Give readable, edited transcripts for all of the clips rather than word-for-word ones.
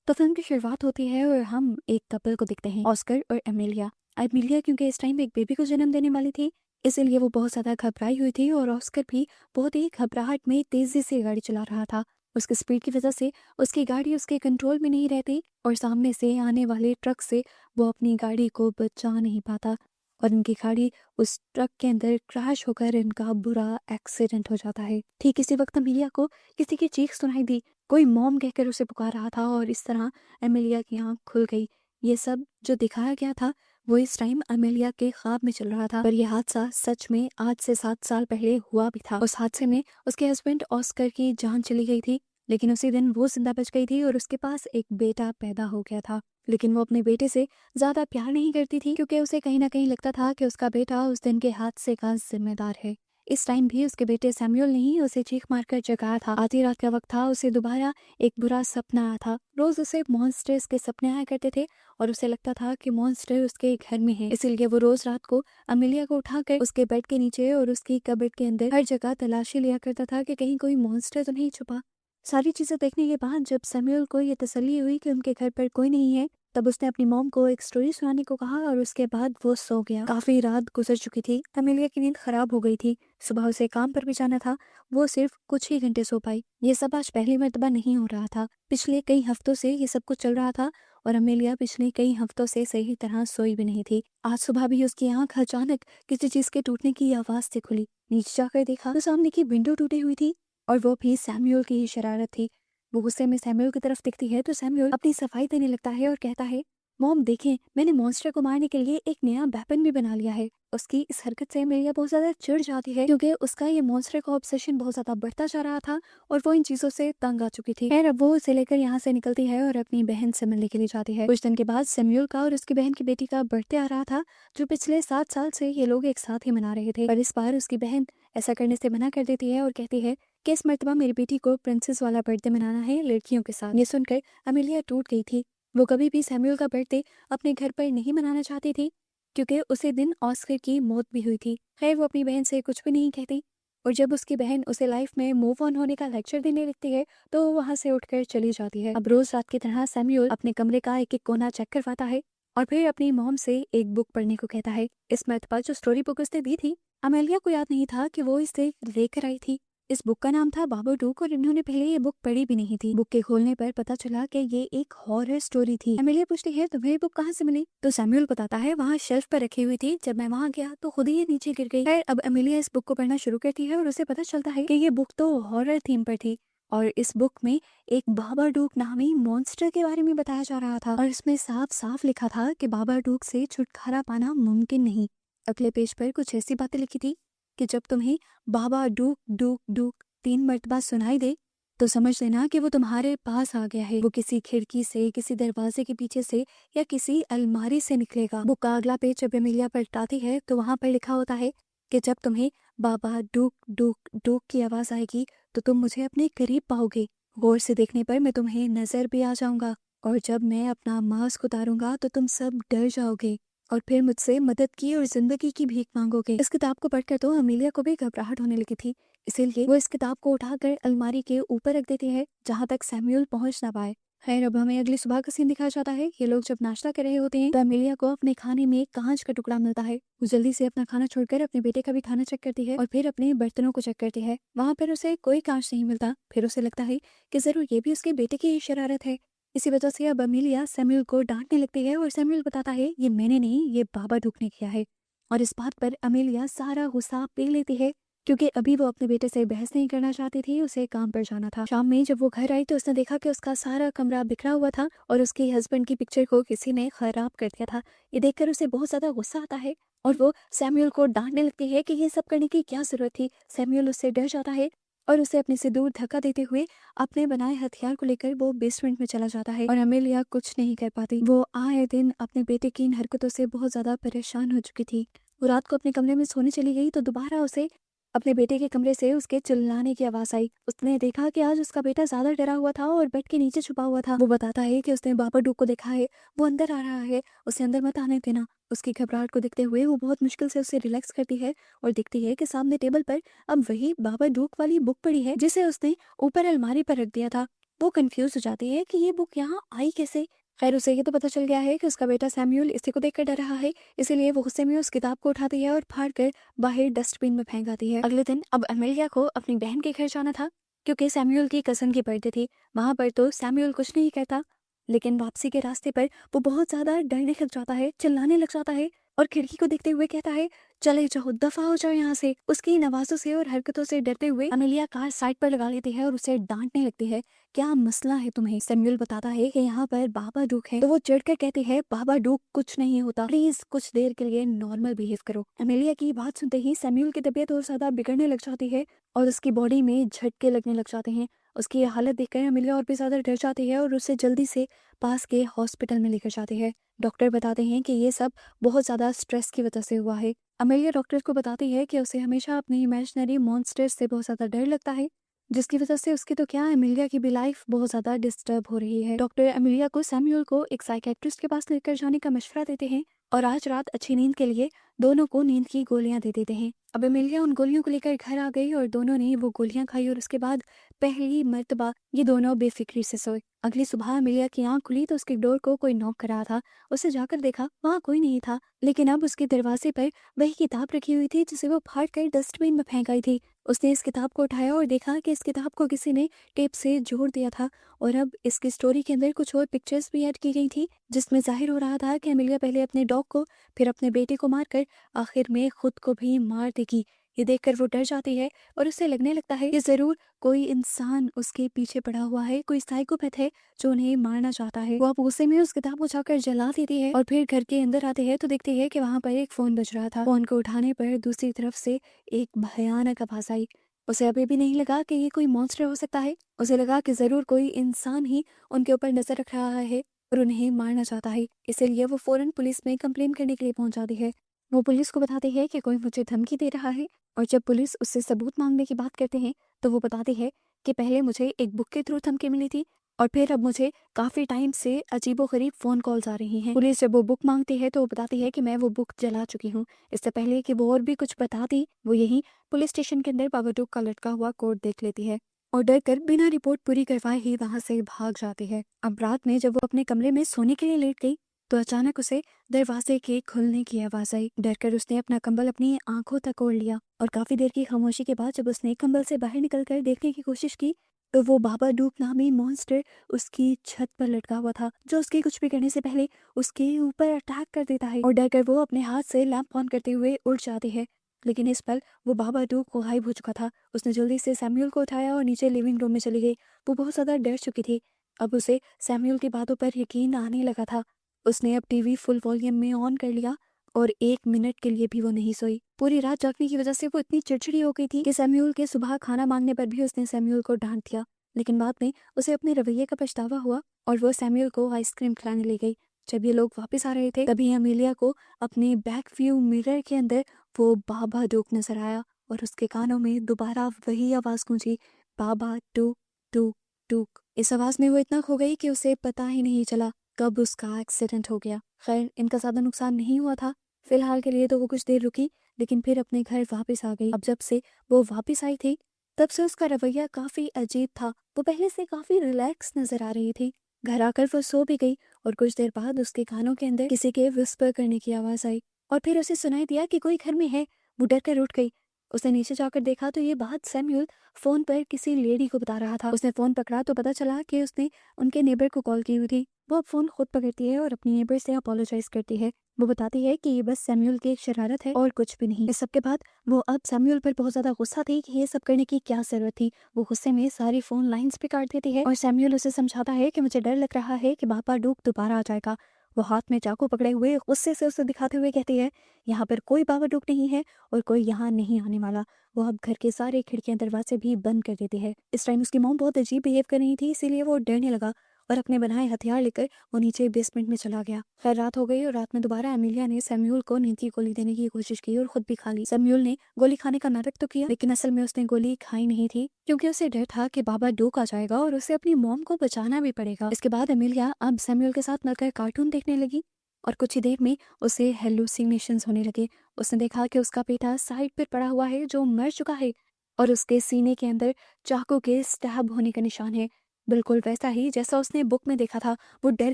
तो फिल्म की शुरुआत होती है और हम एक कपल को देखते हैं, ऑस्कर और एमिलिया। एमिलिया क्योंकि इस टाइम एक बेबी को जन्म देने वाली थी, इसीलिए वो बहुत ज्यादा घबराई हुई थी और ऑस्कर भी बहुत ही घबराहट में तेजी से गाड़ी चला रहा था। उसकी स्पीड की वजह से उसकी गाड़ी उसके कंट्रोल में नहीं रहती और सामने से आने वाले ट्रक से वो अपनी गाड़ी को बचा नहीं पाता और इनकी गाड़ी उस ट्रक के अंदर क्रैश होकर इनका बुरा एक्सीडेंट हो जाता है। ठीक इसी वक्त एमिलिया को किसी की चीख सुनाई दी। कोई मॉम कहकर उसे पुकार रहा था और इस तरह एमिलिया की आंख खुल गई। ये सब जो दिखाया गया था वो इस टाइम एमिलिया के ख्वाब में चल रहा था, पर यह हादसा सच में आज से 7 साल पहले हुआ भी था। उस हादसे में उसके हस्बैंड ऑस्कर की जान चली गई थी, लेकिन उसी दिन वो जिंदा बच गई थी और उसके पास एक बेटा पैदा हो गया था। लेकिन वो अपने बेटे से ज्यादा प्यार नहीं करती थी क्योंकि उसे कहीं ना कहीं लगता था कि उसका बेटा उस दिन के हादसे का जिम्मेदार है। इस टाइम भी उसके बेटे सैमुअल ने ही उसे चीख मारकर जगाया था। आधी रात का वक्त था, उसे दोबारा एक बुरा सपना आया था। रोज उसे मॉन्स्टर्स के सपने आया करते थे और उसे लगता था कि मॉन्स्टर उसके घर में है, इसीलिए वो रोज रात को अमेलिया को उठाकर उसके बेड के नीचे और उसकी कबर्ड के अंदर हर जगह तलाशी लिया करता था कि कहीं कोई मॉन्स्टर तो नहीं छुपा। सारी चीजें देखने के बाद जब सैमुअल को ये तसल्ली हुई कि उनके घर पर कोई नहीं है, तब उसने अपनी मॉम को एक स्टोरी सुनाने को कहा और उसके बाद वो सो गया। काफी रात गुजर चुकी थी, अमेलिया की नींद खराब हो गई थी। सुबह उसे काम पर भी जाना था, वो सिर्फ कुछ ही घंटे सो पाई। ये सब आज पहली मर्तबा नहीं हो रहा था, पिछले कई हफ्तों से ये सब कुछ चल रहा था और अमेलिया पिछले कई हफ्तों से सही तरह सोई भी नहीं थी। आज सुबह भी उसकी आंख अचानक किसी चीज के टूटने की आवाज से खुली। नीचे जाकर देखा तो सामने की विंडो टूटी हुई थी और वो भी सैमुअल की ही शरारत थी। वो गुस्से में सैमुअल की तरफ दिखती है तो सैमुअल अपनी सफाई देने लगता है और कहता है, मॉम देखें, मैंने मॉन्स्टर को मारने के लिए एक नया वेपन भी बना लिया है। उसकी इस हरकत से अमेलिया बहुत ज्यादा चिढ़ जाती है क्योंकि उसका ये मॉन्स्टर का ऑब्सेशन बहुत ज्यादा बढ़ता जा रहा था और वो इन चीजों से तंग आ चुकी थी। खैर अब वो उसे लेकर यहाँ से निकलती है और अपनी बहन से मिलने के लिए जाती है। कुछ दिन के बाद सैमुअल का और उसकी बहन की बेटी का बर्थडे आ रहा था, जो पिछले 7 साल से ये लोग एक साथ ही मना रहे थे, पर इस बार उसकी बहन ऐसा करने से मना कर देती है और कहती है कि इस मर्तबा मेरी बेटी को प्रिंसेस वाला बर्थडे मनाना है लड़कियों के साथ। ये सुनकर अमेलिया टूट गई थी। वो कभी भी सैमुअल का बर्थडे अपने घर पर नहीं मनाना चाहती थी क्योंकि उसी दिन ऑस्कर की मौत भी हुई थी। खैर वो अपनी बहन से कुछ भी नहीं कहती और जब उसकी बहन उसे लाइफ में मूव ऑन होने का लेक्चर देने लगती है तो वो वहां से उठकर चली जाती है। अब रोज रात की तरह सैमुअल अपने कमरे का एक एक कोना चेक करवाता है और फिर अपनी मॉम से एक बुक पढ़ने को कहता है। इस मर्तबा जो स्टोरी बुक उसने दी थी, अमेलिया को याद नहीं था कि वो इसे लेकर आई थी। इस बुक का नाम था बाबाडूक और इन्होंने पहले ये बुक पढ़ी भी नहीं थी। बुक के खोलने पर पता चला कि ये एक हॉरर स्टोरी थी। एमिलिया पूछती है, तुम्हें ये बुक कहाँ से मिली? तो सैमुअल बताता है, वहाँ शेल्फ पर रखी हुई थी, जब मैं वहाँ गया तो खुद ही ये नीचे गिर गई। खैर अब एमिलिया इस बुक को पढ़ना शुरू करती है और उसे पता चलता है कि ये बुक तो हॉरर थीम पर थी और इस बुक में एक बाबाडूक नामी मॉन्स्टर के बारे में बताया जा रहा था और इसमें साफ साफ लिखा था कि बाबाडूक से छुटकारा पाना मुमकिन नहीं। अगले पेज पर कुछ ऐसी बातें लिखी थी कि जब तुम्हें बाबा डूक डूक डूक 3 मर्तबा सुनाई दे तो समझ लेना कि वो तुम्हारे पास आ गया है। वो किसी खिड़की से, किसी दरवाजे के पीछे से या किसी अलमारी से निकलेगा। बुक का अगला पेज जब एमिलिया पलटाती है तो वहां पर लिखा होता है कि जब तुम्हें बाबा डूक डूक डूक की आवाज आएगी तो तुम मुझे अपने करीब पाओगे। गौर से देखने पर मैं तुम्हें नजर भी आ जाऊंगा और जब मैं अपना मास्क उतारूंगा तो तुम सब डर जाओगे और फिर मुझसे मदद की और जिंदगी की भीख मांगोगे। इस किताब को पढ़कर तो अमेलिया को भी घबराहट होने लगी थी, इसीलिए वो इस किताब को उठाकर अलमारी के ऊपर रख देती है जहाँ तक सैमुअल पहुंच ना पाए। खैर अब हमें अगली सुबह का सीन दिखाया जाता है। ये लोग जब नाश्ता कर रहे होते हैं तो अमेलिया को अपने खाने में एक कांच का टुकड़ा मिलता है। वो जल्दी से अपना खाना छोड़कर अपने बेटे का भी खाना चेक करती है और फिर अपने बर्तनों को चेक करती है। वहां पर उसे कोई कांच नहीं मिलता। फिर उसे लगता है कि जरूर ये भी उसके बेटे की ही शरारत है। इसी वजह से अब अमेलिया सैमुअल को डांटने लगती है और सैमुअल बताता है, ये मैंने नहीं, ये बाबाडूक ने किया है। और इस बात पर अमेलिया सारा गुस्सा पी लेती है क्योंकि अभी वो अपने बेटे से बहस नहीं करना चाहती थी, उसे काम पर जाना था। शाम में जब वो घर आई तो उसने देखा कि उसका सारा कमरा बिखरा हुआ था और उसके हस्बैंड की पिक्चर को किसी ने खराब कर दिया था। ये देखकर उसे बहुत ज्यादा गुस्सा आता है और वो सैमुअल को डांटने लगती है कि ये सब करने की क्या जरूरत थी। सैमुअल उससे डर जाता है और उसे अपने से दूर धक्का देते हुए अपने बनाए हथियार को लेकर वो बेसमेंट में चला जाता है और अमेलिया कुछ नहीं कर पाती। वो आए दिन अपने बेटे की इन हरकतों से बहुत ज्यादा परेशान हो चुकी थी। वो रात को अपने कमरे में सोने चली गई तो दोबारा उसे अपने बेटे के कमरे से उसके चिल्लाने की आवाज आई। उसने देखा कि आज उसका बेटा ज्यादा डरा हुआ था और बेड के नीचे छुपा हुआ था। वो बताता है कि उसने बाबाडूक को देखा है, वो अंदर आ रहा है, उसे अंदर मत आने देना। उसकी घबराहट को देखते हुए वो बहुत मुश्किल से उसे रिलैक्स करती है और देखती है कि सामने टेबल पर अब वही बाबाडूक वाली बुक पड़ी है जिसे उसने ऊपर अलमारी पर रख दिया था। वो कंफ्यूज हो जाती है कि ये बुक यहाँ आई कैसे। खैर उसे ये तो पता चल गया है कि उसका बेटा सैम्यूल इसी को देखकर डर रहा है, इसीलिए वो गुस्से में उस किताब को उठाती है और फाड़ कर बाहर डस्टबिन में फेंक आती है। अगले दिन अब एमेलिया को अपनी बहन के घर जाना था, क्योंकि सैम्यूल की कज़न की बर्थडे थी। वहां पर तो सैम्यूल कुछ नहीं कहता, लेकिन वापसी के रास्ते पर वो बहुत ज्यादा डरने लग जाता है, चिल्लाने लग जाता है और खिड़की को देखते हुए कहता है, चले जाओ, दफा हो जाओ यहाँ से। उसकी इन आवाजों से और हरकतों से डरते हुए अमेलिया कार साइड पर लगा लेती है और उसे डांटने लगती है, क्या मसला है तुम्हें। सैम्यूल बताता है कि यहाँ पर बाबा डूक है, तो वो चिढ़कर कहती है, बाबा डूक कुछ नहीं होता, प्लीज कुछ देर के लिए नॉर्मल बिहेव करो। अमेलिया की बात सुनते ही सैम्यूल की तबीयत और ज्यादा बिगड़ने लग जाती है और उसकी बॉडी में झटके लगने लग जाते हैं। उसकी ये हालत देखकर अमेलिया और भी ज्यादा डर जाती है और उसे जल्दी से पास के हॉस्पिटल में लेकर जाती है। डॉक्टर बताते हैं कि ये सब बहुत ज्यादा स्ट्रेस की वजह से हुआ है। अमेलिया डॉक्टर को बताती है कि उसे हमेशा अपने इमेजिनरी मॉन्स्टर्स से बहुत ज्यादा डर लगता है, जिसकी वजह से उसकी तो क्या अमेलिया की भी लाइफ बहुत ज्यादा डिस्टर्ब हो रही है। डॉक्टर अमेलिया को सैम्यूल को एक साइकेट्रिस्ट के पास लेकर जाने का मशवरा देते हैं और आज रात अच्छी नींद के लिए दोनों को नींद की गोलियां दे देते हैं। अब अमेलिया उन गोलियों को लेकर घर आ गई और दोनों ने वो गोलियां खाई और उसके बाद पहली मर्तबा ये दोनों बेफिक्री से सोए। अगली सुबह अमेलिया की आंख खुली तो उसके डोर को कोई नॉक कर रहा था। उसे जाकर देखा, वहाँ कोई नहीं था, लेकिन अब उसके दरवाजे पर वही किताब रखी हुई थी जिसे वो फाड़ कर डस्टबिन में फेंक आई थी। उसने इस किताब को उठाया और देखा कि इस किताब को किसी ने टेप से जोड़ दिया था और अब इसकी स्टोरी के अंदर कुछ और पिक्चर्स भी ऐड की गई थी, जिसमें जाहिर हो रहा था कि अमेलिया पहले अपने डॉग को, फिर अपने बेटे को मारकर आखिर में खुद को भी मार देगी। ये देखकर वो डर जाती है और उसे लगने लगता है कि जरूर कोई इंसान उसके पीछे पड़ा हुआ है, कोई साइकोपैथ है जो उन्हें मारना चाहता है। वो अब गुस्से में उस किताब को उठाकर जला देती है और फिर घर के अंदर आते हैं तो देखती है कि वहां पर एक फोन बज रहा था। फोन को उठाने पर दूसरी तरफ से एक भयानक आवाज आई। उसे अभी भी नहीं लगा कि ये कोई मॉन्स्टर हो सकता है। उसे लगा कि जरूर कोई इंसान ही उनके ऊपर नजर रख रहा है और उन्हें मारना चाहता है, इसीलिए वो फौरन पुलिस में कंप्लेन करने के लिए पहुंच जाती है। वो पुलिस को बताती है कि कोई मुझे धमकी दे रहा है और जब पुलिस उससे सबूत मांगने की बात करते हैं तो वो बताती है कि पहले मुझे एक बुक के थ्रू धमकी मिली थी और फिर अब मुझे काफी टाइम से अजीबोगरीब फोन कॉल्स आ रही हैं। पुलिस जब वो बुक मांगती है तो वो बताती है कि मैं वो बुक जला चुकी हूँ। इससे पहले कि वो और भी कुछ बताती, वो यही पुलिस स्टेशन के अंदर बाबाडूक का लटका हुआ कोट देख लेती है और डर कर बिना रिपोर्ट पूरी करवाए ही वहां से भाग जाती है। अब रात में जब वो अपने कमरे में सोने के लिए लेट गई तो अचानक उसे दरवाजे के खुलने की आवाज आई। डरकर उसने अपना कंबल अपनी आंखों तक ओढ़ लिया और काफी देर की खामोशी के बाद जब उसने कंबल से बाहर निकलकर देखने की कोशिश की तो वो बाबा डूक नामी मॉन्स्टर उसकी छत पर लटका हुआ था, जो उसके कुछ भी करने से पहले उसके ऊपर अटैक कर देता है। और डरकर वो अपने हाथ से लैंप ऑन करते हुए उड़ जाती है, लेकिन इस पल वो बाबा डूक को गायब हो चुका था। उसने जल्दी से सैम्यूल को उठाया और नीचे लिविंग रूम में चली गई। वो बहुत ज्यादा डर चुकी थी। अब उसे सैम्यूल की बातों पर यकीन आने लगा था। उसने अब टीवी फुल वॉल्यूम में ऑन कर लिया और 1 मिनट के लिए भी वो नहीं सोई। पूरी रात जागने की वजह से वो इतनी चिड़चिड़ी हो गई थी कि सैम्यूल के सुबह खाना मांगने पर भी उसने सैम्यूल को डांट दिया, लेकिन बाद में उसे अपने रवैये का पछतावा हुआ और वो सैम्यूल को आइसक्रीम खिलाने ले गई। जब ये लोग वापस आ रहे थे तभी अमेलिया को अपने बैक व्यू मिरर के अंदर वो बाबा डूक नजर आया और उसके कानों में दोबारा वही आवाज गूंजी, बाबा डूक डूक डूक। इस आवाज में वो इतना खो गई कि उसे पता ही नहीं चला कब उसका एक्सीडेंट हो गया। खैर इनका ज्यादा नुकसान नहीं हुआ था। फिलहाल के लिए तो वो कुछ देर रुकी, लेकिन फिर अपने घर वापस आ गई। अब जब से वो वापस आई थी तब से उसका रवैया काफी अजीब था। वो पहले से काफी रिलैक्स नजर आ रही थी। घर आकर वो सो भी गई और कुछ देर बाद उसके कानों के अंदर किसी के विस्पर करने की आवाज आई और फिर उसे सुनाई दिया कि कोई घर में है। वो डर कर उठ गई। उसने नीचे जाकर देखा तो ये बात सैम्यूल फोन पर किसी लेडी को बता रहा था। उसने फोन पकड़ा तो पता चला कि उसने उनके नेबर को कॉल की हुई थी। वो अब फोन खुद पकड़ती है और अपनी नेबर से अपोलोजाइज करती है। वो बताती है कि ये बस सैम्यूल की एक शरारत है और कुछ भी नहीं। इस सब के बाद वो अब सैम्यूल पर बहुत ज्यादा गुस्सा थी कि ये सब करने की क्या जरूरत थी। वो गुस्से में सारी फोन लाइंस पे काट देती है और सैम्यूल उसे समझाता है कि मुझे डर लग रहा है कि बाबा डूक दोबारा आ जाएगा। वो हाथ में चाकू पकड़े हुए गुस्से से उसे दिखाते हुए कहती है, यहाँ पर कोई बाबा डूक नहीं है और कोई यहाँ नहीं आने वाला। वो अब घर के सारे खिड़कियां दरवाजे भी बंद कर देती है। इस टाइम उसकी मॉम बहुत अजीब बिहेव कर रही थी, इसीलिए वो डरने लगा और अपने बनाए हथियार लेकर वो नीचे बेसमेंट में चला गया। खैर रात हो गई और रात में दोबारा एमिलिया ने सैम्यूल को नींद की गोली देने की कोशिश की और खुद भी खा ली। सैम्यूल ने गोली खाने का नाटक तो किया, लेकिन असल में उसने गोली खाई नहीं थी, क्योंकि उसे डर था कि बाबा डूक आ जाएगा और उसे अपनी मॉम को बचाना भी पड़ेगा। इसके बाद एमिलिया अब सैम्यूल के साथ मिलकर कार्टून देखने लगी और कुछ ही देर में उसे हेलुसिनेशंस होने लगे। उसने देखा कि उसका बेटा साइड पर पड़ा हुआ है जो मर चुका है और उसके सीने के अंदर चाकू के स्टैब होने का निशान है। बिल्कुल वैसा ही जैसा उसने बुक में देखा था। वो डर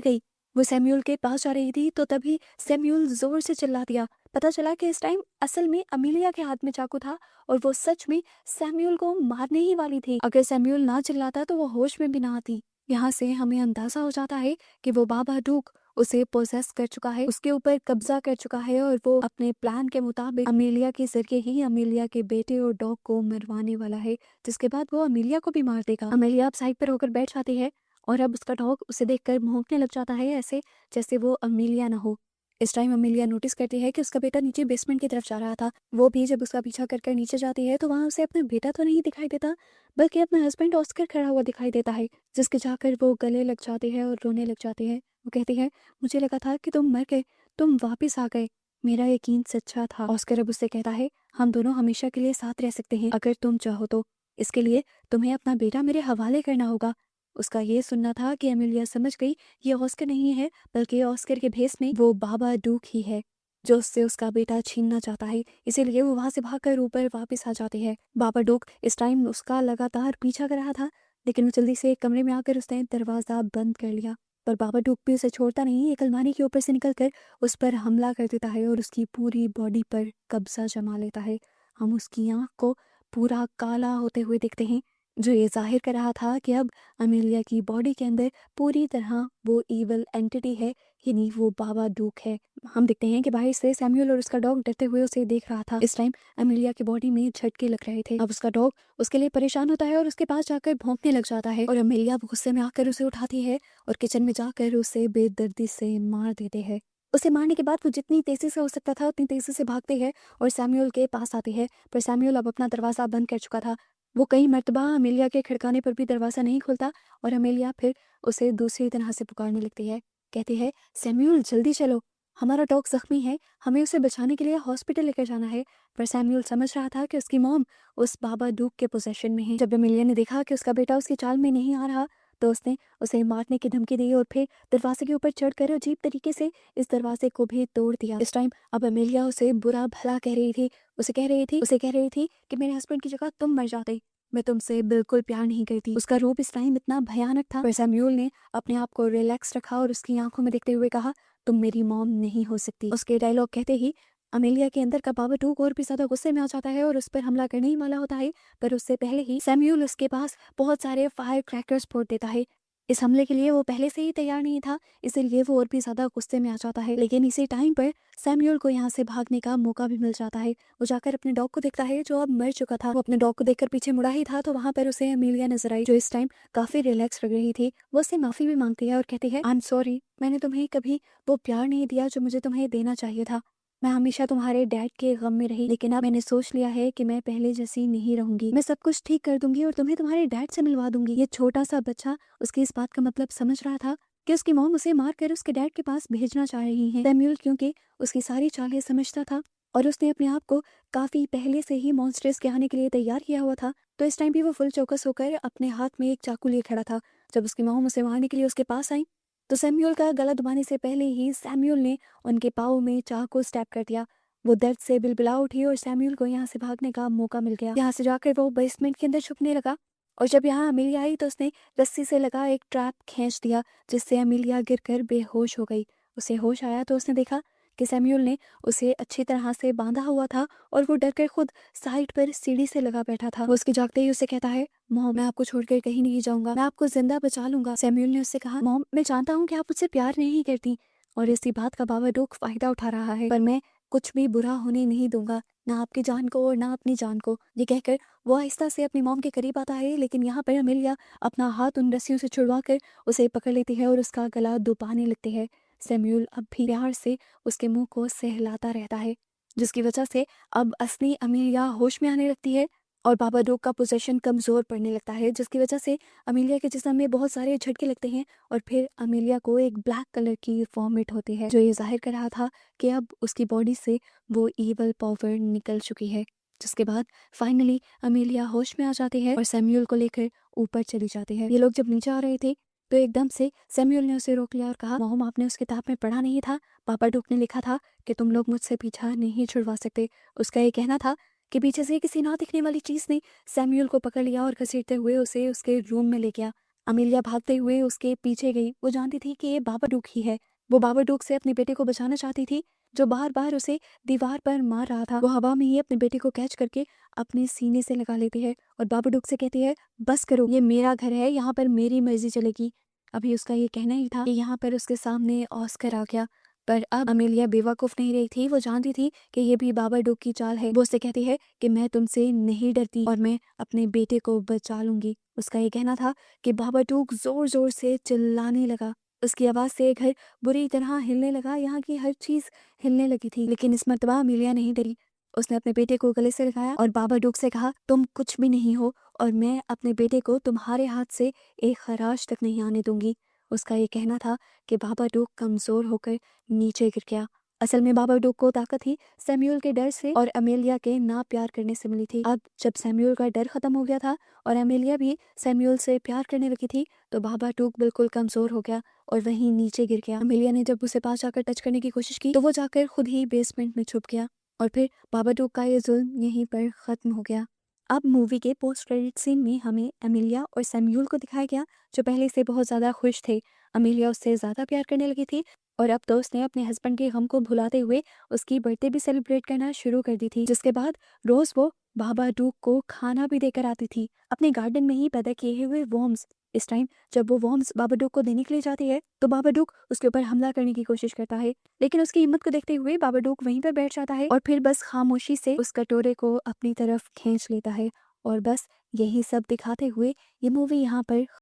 गई। वो सैम्यूल के पास जा रही थी तो तभी सैम्यूल जोर से चिल्ला दिया। पता चला कि इस टाइम असल में अमीलिया के हाथ में चाकू था और वो सच में सैम्यूल को मारने ही वाली थी। अगर सैम्यूल ना चिल्लाता तो वो होश में भी ना आती। यहाँ से हमें अंदाजा हो जाता है कि वो बाबा डूक उसे पोजेस कर चुका है, उसके ऊपर कब्जा कर चुका है और वो अपने प्लान के मुताबिक अमीलिया के जरिए ही अमीलिया के बेटे और डॉग को मरवाने वाला है, जिसके बाद वो अमीलिया को भी मार देगा। अमीलिया अब साइड पर होकर बैठ जाती है और अब उसका डॉग उसे देखकर भौंकने लग जाता है, ऐसे जैसे वो अमीलिया ना हो। इस टाइम अमीलिया नोटिस करती है कि उसका बेटा नीचे बेसमेंट की तरफ जा रहा था। वो भी जब उसका पीछा कर नीचे जाती है तो वहां उसे अपना बेटा तो नहीं दिखाई देता, बल्कि अपना हस्बैंड ऑस्कर खड़ा हुआ दिखाई देता है, जिसके जाकर वो गले लग जाती है और रोने लग जाती है। वो कहती है, मुझे लगा था कि तुम मर गए, तुम वापिस आ गए, मेरा यकीन सच्चा था। ऑस्कर अब उससे कहता है, हम दोनों हमेशा के लिए साथ रह सकते हैं अगर तुम चाहो तो। इसके लिए तुम्हें अपना बेटा मेरे हवाले करना होगा। उसका ये सुनना था कि एमिलिया समझ गई ये ऑस्कर नहीं है, बल्कि ऑस्कर के भेस में वो बाबा डूक ही है जो उससे उसका बेटा छीनना चाहता है। इसीलिए वो वहां से भागकर ऊपर वापस आ जाती है। बाबा डूक इस टाइम उसका लगातार पीछा कर रहा था, लेकिन वो जल्दी से एक कमरे में आकर उसने दरवाजा बंद कर लिया। पर बाबा डूक भी उसे छोड़ता नहीं, एक अलमारी के ऊपर से निकलकर उस पर हमला कर देता है और उसकी पूरी बॉडी पर कब्जा जमा लेता है। हम उसकी आंख को पूरा काला होते हुए देखते हैं, जो ये जाहिर कर रहा था कि अब अमीलिया की बॉडी के अंदर पूरी तरह वो ईवल एंटिटी है, यानी वो बाबा डूक है। हम देखते हैं कि बाहर से सैम्यूल और उसका डॉग डरते हुए उसे देख रहा था। इस टाइम अमीलिया की बॉडी में झटके लग रहे थे। अब उसका डॉग उसके लिए परेशान होता है और उसके पास जाकर भौंकने लग जाता है और अमीलिया गुस्से में आकर उसे उठाती है और किचन में जाकर उसे बेदर्दी से मार देते हैं। उसे मारने के बाद वो जितनी तेजी से हो सकता था उतनी तेजी से भागती है और सैम्यूल के पास आती है, पर सैम्यूल अब अपना दरवाजा बंद कर चुका था। वो कई मर्तबा अमेलिया के खड़काने पर भी दरवाज़ा नहीं खुलता और अमेलिया फिर उसे दूसरी तरह से पुकारने लगती है। कहती है, सैम्यूल जल्दी चलो, हमारा डॉग जख्मी है, हमें उसे बचाने के लिए हॉस्पिटल लेकर जाना है। पर सैम्यूल समझ रहा था कि उसकी मॉम उस बाबा डूक के पोजेशन में है। जब अमेलिया ने देखा कि उसका बेटा उसकी चाल में नहीं आ रहा तो उसने उसे मारने की धमकी दी और फिर दरवाजे के ऊपर चढ़कर अजीब तरीके से इस दरवाजे को भी तोड़ दिया। इस टाइम अब अमेलिया उसे बुरा भला कह रही थी। उसे कह रही थी कि मेरे हस्बैंड की जगह तुम मर जाते, मैं तुमसे बिल्कुल प्यार नहीं करती। उसका रूप इस टाइम इतना भयानक था, पर सैम्यूल ने अपने आप को रिलैक्स रखा और उसकी आंखों में देखते हुए कहा, तुम मेरी मॉम नहीं हो सकती। उसके डायलॉग कहते ही अमेलिया के अंदर का बाबा टूक और भी ज्यादा गुस्से में आ जाता है और उस पर हमला करने ही वाला होता है, पर उससे पहले ही सैम्यूल उसके पास बहुत सारे फायर क्रैकर्स फोड़ देता है। इस हमले के लिए वो पहले से ही तैयार नहीं था, इसीलिए वो और भी ज्यादा गुस्से में आ जाता है। लेकिन इसी टाइम पर सैम्यूल को यहाँ से भागने का मौका भी मिल जाता है। वो जाकर अपने डॉग को देखता है जो अब मर चुका था। वो अपने डॉग को देखकर पीछे मुड़ा ही था तो वहां पर उसे अमीलिया नजर आई, जो इस टाइम काफी रिलैक्स लग रही थी। वो उससे माफी भी मांगती है और कहती है, आई एम सॉरी, मैंने तुम्हें कभी वो प्यार नहीं दिया जो मुझे तुम्हें देना चाहिए था। मैं हमेशा तुम्हारे डैड के गम में रही, लेकिन अब मैंने सोच लिया है कि मैं पहले जैसी नहीं रहूंगी। मैं सब कुछ ठीक कर दूंगी और तुम्हें तुम्हारे डैड से मिलवा दूंगी। ये छोटा सा बच्चा उसकी इस बात का मतलब समझ रहा था कि उसकी मॉम उसे मारकर उसके डैड के पास भेजना चाह रही हैं। सैम्यूल क्योंकि उसकी सारी चालें समझता था और उसने अपने आप को काफी पहले से ही मॉन्स्टर्स के आने के लिए तैयार किया हुआ था, तो इस टाइम भी वो फुल चौकस होकर अपने हाथ में एक चाकू लिए खड़ा था। जब उसकी मॉम उसे मारने के लिए उसके पास आई तो सैम्यूल का गला दबाने से पहले ही सैम्यूल ने उनके पाँव में चाकू स्टैब कर दिया। वो दर्द से बिलबिला उठी और सैम्यूल को यहाँ से भागने का मौका मिल गया। यहाँ से जाकर वो बेसमेंट के अंदर छुपने लगा और जब यहाँ अमीलिया आई तो उसने रस्सी से लगा एक ट्रैप खींच दिया, जिससे अमीलिया गिरकर बेहोश हो गई। उसे होश आया तो उसने देखा कि सैम्यूल ने उसे अच्छी तरह से बांधा हुआ था और वो डरकर खुद साइड पर सीढ़ी से लगा बैठा था। वो उसके जागते ही उसे कहता है, मॉम मैं आपको छोड़कर कहीं नहीं जाऊंगा, मैं आपको जिंदा बचा लूंगा। सैम्यूल ने उससे कहा, मॉम मैं जानता हूँ कि आप मुझसे प्यार नहीं करती और इसी बात का बाबा डूक फायदा उठा रहा है, पर मैं कुछ भी बुरा होने नहीं दूंगा, ना आपकी जान को और ना अपनी जान को। ये कहकर वो आहिस्ता से अपनी मॉम के करीब आता है, लेकिन यहाँ पर अमेलिया अपना हाथ उन रस्सियों से छुड़वा कर उसे पकड़ लेती है और उसका गला दुबाने लगती है। सैम्यूल अब भी प्यार से उसके मुंह को सहलाता रहता है, जिसकी वजह से अब असली अमेलिया होश में आने लगती है और बाबा डोक का पोजेशन कमजोर पड़ने लगता है, जिसकी वजह से अमेलिया के जिस्म में बहुत सारे झटके लगते हैं और फिर अमेलिया को एक ब्लैक कलर की वॉमिट होती है, जो ये जाहिर कर रहा था कि अब उसकी बॉडी से वो ईवल पावर निकल चुकी है। जिसके बाद फाइनली अमेलिया होश में आ जाती है और सैम्यूल को लेकर ऊपर चली जाती है। ये लोग जब नीचे आ रहे थे तो एकदम से सैम्यूल ने उसे रोक लिया और कहा, मॉम आपने उस किताब में पढ़ा नहीं था, पापा डुक ने लिखा था कि तुम लोग मुझसे पीछा नहीं छुड़वा सकते। उसका ये कहना था कि पीछे से किसी ना दिखने वाली चीज ने सैम्यूल को पकड़ लिया और घसीटते हुए उसे उसके रूम में ले गया। अमेलिया भागते हुए उसके पीछे गई। वो जानती थी कि ये बाबाडूक ही है। वो बाबाडूक से अपने बेटे को बचाना चाहती थी, जो बार बार उसे दीवार पर मार रहा था। वो हवा में ही अपने बेटे को कैच करके अपने सीने से लगा लेती है और बाबाडूक से कहती है, बस करो, ये मेरा घर है, यहाँ पर मेरी मर्जी चलेगी। अभी उसका ये कहना ही था कि यहाँ पर उसके सामने ऑस्कर आ गया। पर अब अमेलिया बेवकूफ नहीं रही थी। वो जानती थी कि ये भी बाबाडूक की चाल है। वो उससे कहती है कि मैं तुमसे नहीं डरती और मैं अपने बेटे को बचा लूंगी। उसका ये कहना था कि बाबाडूक जोर जोर से चिल्लाने लगा। उसकी आवाज से घर बुरी तरह हिलने लगा। यहाँ की हर चीज हिलने लगी थी। लेकिन इस मर्तबा अमेलिया नहीं डरी। उसने अपने बेटे को गले से लगाया और बाबाडूक से कहा, तुम कुछ भी नहीं हो और मैं अपने बेटे को तुम्हारे हाथ से एक खराश तक नहीं आने दूंगी। उसका ये कहना था कि बाबाडूक कमजोर होकर नीचे गिर गया। असल में बाबाडूक को ताकत ही सैमुअल के डर से और अमेलिया के ना प्यार करने से मिली थी। अब जब सैमुअल का डर खत्म हो गया था और अमेलिया भी सैमुअल से प्यार करने लगी थी, तो बाबाडूक बिल्कुल कमजोर हो गया और वहीं नीचे गिर गया। अमेलिया ने जब उसे पास जाकर टच करने की कोशिश की तो वो जाकर खुद ही बेसमेंट में छुप गया और फिर बाबाडूक का ये जुल्म यहीं पर खत्म हो गया। अब मूवी के पोस्ट क्रेडिट सीन में हमें अमेलिया और सैमुअल को दिखाया गया, जो पहले से बहुत ज्यादा खुश थे। अमेलिया उससे ज्यादा प्यार करने लगी थी और अब तो उसने अपने हस्बैंड के गम को भुलाते हुए उसकी बर्थडे भी सेलिब्रेट करना शुरू कर दी थी। जिसके बाद रोज वो बाबाडूक को खाना भी देकर आती थी, अपने गार्डन में ही पैदा किए हुए वॉर्म्स। इस टाइम जब वो वॉर्म्स बाबाडूक को देने के लिए जाती है तो बाबाडूक उसके ऊपर हमला करने की कोशिश करता है, लेकिन उसकी हिम्मत को देखते हुए बाबाडूक वहीं पर बैठ जाता है और फिर बस खामोशी से उस कटोरे को अपनी तरफ खींच लेता है। और बस यही सब दिखाते हुए ये मूवी यहाँ पर